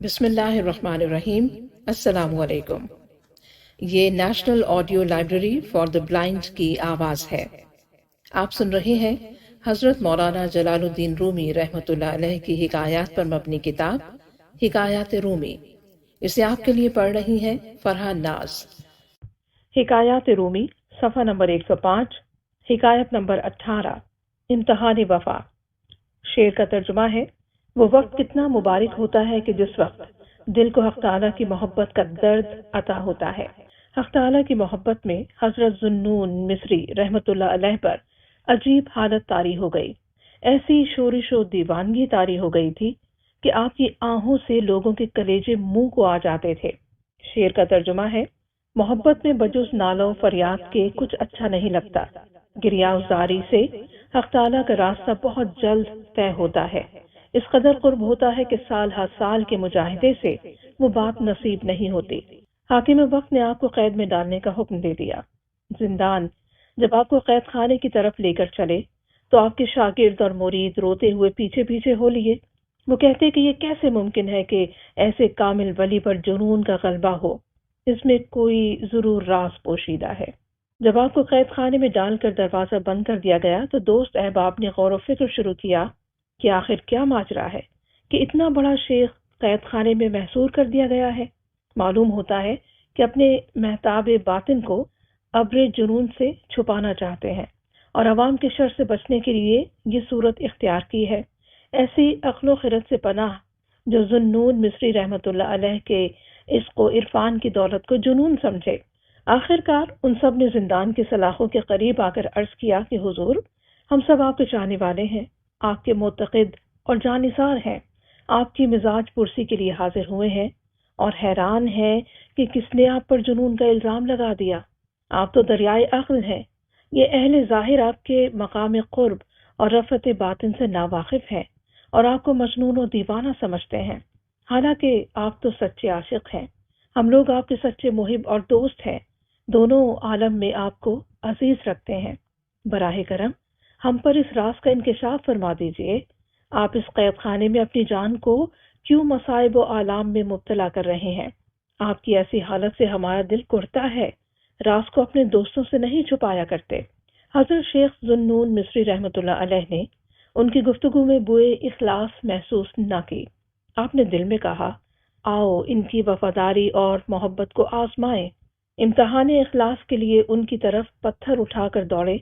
بسم اللہ الرحمن الرحیم۔ السلام علیکم۔ یہ national audio library for the blind کی آواز ہے۔ آپ سن رہے ہیں حضرت مولانا جلالدین رومی رحمۃ اللہ علیہ کی حکایات پر مبنی کتاب ہکایات-E-Rumi۔ اسے آپ کے لیے پڑھ رہی ہیں فرح ناز۔ حکایات-E-Rumi صفحہ نمبر 105، حکایت نمبر 18، امتحان-E-Wafa۔ شعر کا ترجمہ ہے: وہ وقت کتنا مبارک ہوتا ہے کہ جس وقت دل کو حق تعالیٰ کی محبت کا درد عطا ہوتا ہے۔ حق تعالیٰ کی محبت میں حضرت جنہوں مصری رحمۃ اللہ علیہ پر عجیب حالت طاری ہو گئی۔ ایسی شورش و دیوانگی طاری ہو گئی تھی کہ آپ کی آہوں سے لوگوں کے کلیجے منہ کو آ جاتے تھے۔ شعر کا ترجمہ ہے: محبت میں بجز نالوں فریاد کے کچھ اچھا نہیں لگتا۔ گریازاری سے حق تعالیٰ کا راستہ بہت جلد طے ہوتا ہے۔ اس قدر قرب ہوتا ہے کہ سال ہر سال کے مجاہدے سے وہ بات نصیب نہیں ہوتی۔ حاکم وقت نے آپ کو قید میں ڈالنے کا حکم دے دیا۔ زندان جب آپ کو قید خانے کی طرف لے کر چلے تو آپ کے شاگرد اور مرید روتے ہوئے پیچھے پیچھے ہو لیے۔ وہ کہتے کہ یہ کیسے ممکن ہے کہ ایسے کامل ولی پر جنون کا غلبہ ہو، اس میں کوئی ضرور راز پوشیدہ ہے۔ جب آپ کو قید خانے میں ڈال کر دروازہ بند کر دیا گیا تو دوست احباب نے غور و فکر شروع کیا کہ آخر کیا ماجرا ہے کہ اتنا بڑا شیخ قید خانے میں محصور کر دیا گیا ہے۔ معلوم ہوتا ہے کہ اپنے مہتاب باطن کو ابر جنون سے چھپانا چاہتے ہیں اور عوام کے شر سے بچنے کے لیے یہ صورت اختیار کی ہے۔ ایسی عقل و خرد سے پناہ جو جنہوں مصری رحمۃ اللہ علیہ کے عشق و عرفان کی دولت کو جنون سمجھے۔ آخر کار ان سب نے زندان کے سلاخوں کے قریب آ کر عرض کیا کہ حضور، ہم سب آپ کے چاہنے والے ہیں، آپ کے معتقد اور جانثار ہیں، آپ کی مزاج پرسی کے لیے حاضر ہوئے ہیں اور حیران ہیں کہ کس نے آپ پر جنون کا الزام لگا دیا۔ آپ تو دریائے عقل ہیں۔ یہ اہل ظاہر آپ کے مقام قرب اور رفعت باطن سے ناواقف ہیں اور آپ کو مجنون و دیوانہ سمجھتے ہیں، حالانکہ آپ تو سچے عاشق ہیں۔ ہم لوگ آپ کے سچے محب اور دوست ہیں، دونوں عالم میں آپ کو عزیز رکھتے ہیں۔ براہ کرم ہم پر اس راز کا انکشاف فرما دیجئے۔ آپ اس قید خانے میں اپنی جان کو کیوں مصائب و آلام میں مبتلا کر رہے ہیں؟ آپ کی ایسی حالت سے ہمارا دل کرتا ہے۔ راز کو اپنے دوستوں سے نہیں چھپایا کرتے۔ حضرت شیخ جنہوں مصری رحمۃ اللہ علیہ نے ان کی گفتگو میں بوئے اخلاص محسوس نہ کی۔ آپ نے دل میں کہا، آؤ ان کی وفاداری اور محبت کو آزمائیں۔ امتحان اخلاص کے لیے ان کی طرف پتھر اٹھا کر دوڑے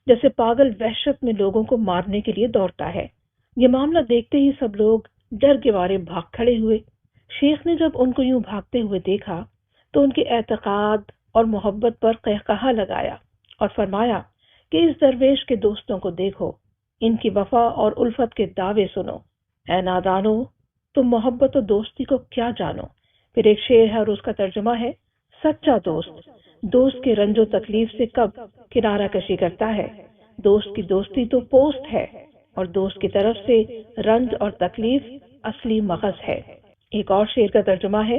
جیسے پاگل وحشت میں لوگوں کو مارنے کے لیے دوڑتا ہے۔ یہ معاملہ دیکھتے ہی سب لوگ ڈر کے مارے بھاگ کھڑے ہوئے۔ شیخ نے جب ان کو یوں بھاگتے ہوئے دیکھا تو ان کے اعتقاد اور محبت پر قہقہا لگایا اور فرمایا کہ اس درویش کے دوستوں کو دیکھو، ان کی وفا اور الفت کے دعوے سنو۔ اے نادانو، تم محبت و دوستی کو کیا جانو؟ پھر ایک شعر ہے اور اس کا ترجمہ ہے: سچا دوست دوست کے رنج و تکلیف سے کب کنارہ کشی کرتا ہے؟ دوست کی دوستی تو پوست ہے اور دوست کی طرف سے رنج اور تکلیف اصلی مغز ہے۔ ایک اور شعر کا ترجمہ ہے: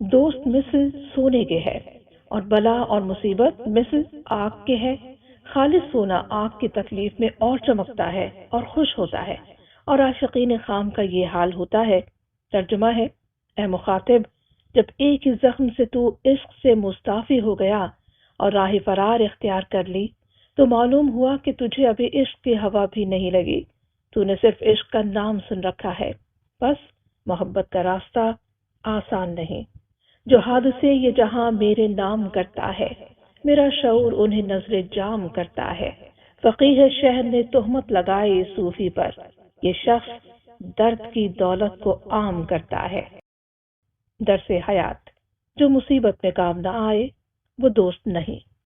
دوست مثل سونے کے ہے اور بلا اور مصیبت مثل آگ کے ہے۔ خالص سونا آگ کی تکلیف میں اور چمکتا ہے اور خوش ہوتا ہے، اور عاشقین خام کا یہ حال ہوتا ہے۔ ترجمہ ہے: اے مخاطب، جب ایک ہی زخم سے تو عشق سے مستعفی ہو گیا اور راہ فرار اختیار کر لی تو معلوم ہوا کہ تجھے ابھی عشق کی ہوا بھی نہیں لگی، تو نے صرف عشق کا نام سن رکھا ہے۔ بس محبت کا راستہ آسان نہیں۔ جو حادثے یہ جہاں میرے نام کرتا ہے، میرا شعور انہیں نظر جام کرتا ہے۔ فقیہ شہر نے تہمت لگائی صوفی پر، یہ شخص درد کی دولت کو عام کرتا ہے۔ درس حیات: جو مصیبت میں کام نہ آئے وہ دوست نہیں۔